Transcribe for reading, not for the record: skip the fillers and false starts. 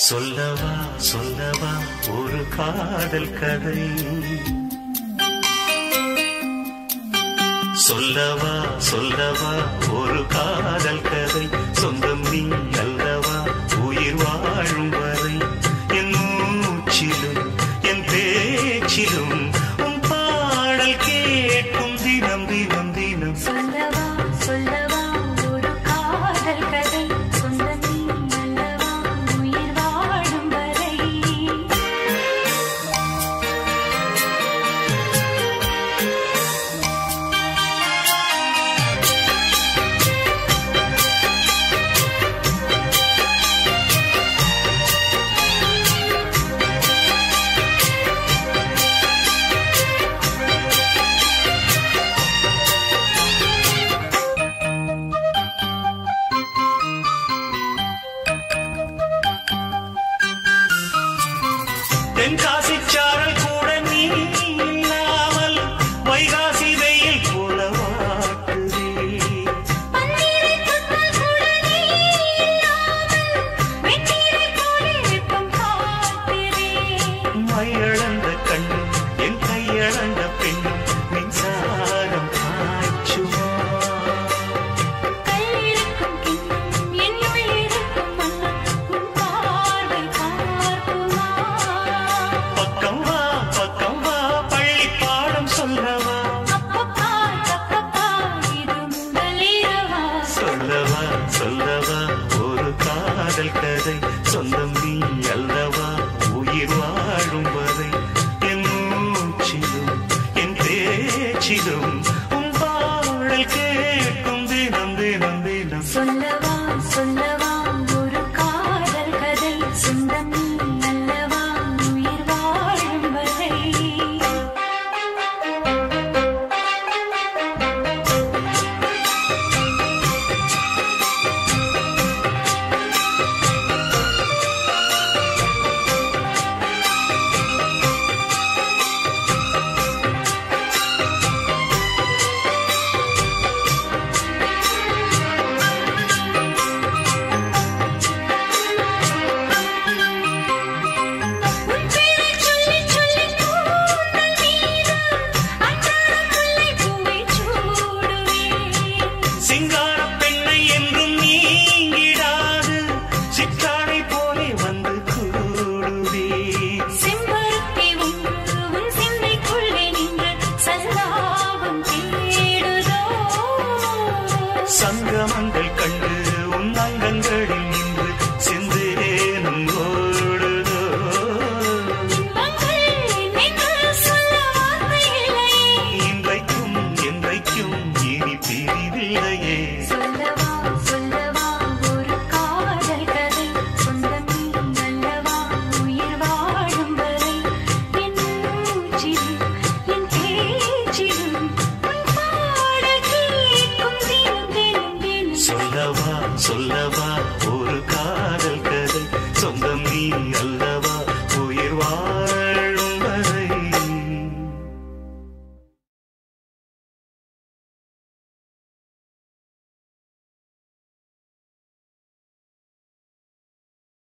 சொல்லவா சொல்லவா ஒரு காதல் கதை, சொல்லவா சொல்லவா ஒரு காதல் கதை, சொந்தம் நீ அல்லவா உயிர் வாழும் வரை, என் மூச்சிலும் என் பேச்சிலும் உன் பாடல் கேட்கும் தினம் தினம் தினம். சொல்லவா சொல்லவா ஒரு காதல் கதை, சொந்தம் நீ அல்லவா உயிர் வாழும் வரை. தென்காசி சாரல் கூட நீ இல்லாமல் வைகாசி வெயில் போல வாட்டுதே, பன்னீரை தொட்டால் கூட நீ இல்லாமல் வெந்நீரை போல வெப்பம் காட்டுறேன். மையளந்த கண்ணும் என் கையளந்த பெண்ணும் மின்சாரம் காய்ச்சுமா, கல்லிருக்கும் கிண்ணம் என்னுள் இருக்கும் மன்னன் உன் பார்வை பார்க்குமா. பக்கம் வா பள்ளி பாடம் சொல்லவா, அப்பப்பா தப்பப்பா இது முதலிரவா. சொல்லவா சொல்லவா ஒரு காதல் கதை, சொந்தம் நீ அல்லவா உயிர் வாழும் வரை, என் மூச்சிலும் என் பேச்சிலும் உன் பாடல் கேட்கும் தினம் தினம் தினம். சொல்லவா சொல்லவா ஒரு காதல் கதை, சொந்தம் நீ அல்லவா உயிர் வாழும் வரை. உன் பேரைச் சொல்லிச் சொல்லிக் கூந்தல் மீது அன்றாடம் முல்லைப்பூவைச் சூடுவேன். சிங்கார பெண்ணை என்றும் நீங்கிடாது, சிற்றாடை போலே வந்து கூடுவே, செம்பருத்தி ஒன்று உன் சிந்தைக்குள்ளே நின்று சல்லாபம் தேடுதோ. சங்கமங்கள் கண்டு உன் அங்கங்களில் நின்று சிந்தேனும் ஓடுதோ, இன்பங்கள் என்று சொல்ல வார்த்தை இல்லையே. இன்றைக்கும் என்றைக்கும் இனி பிரிவில்லையே. சொல்லவா சொல்லவா ஒரு காதல் கதை, சொந்தம் நீ அல்லவா உயிர் வாழும் வரை, என் மூச்சிலும் என் பேச்சிலும் உன் பாடல் கேட்கும் தினம் தினம் தினம். சொல்லவா சொல்லவா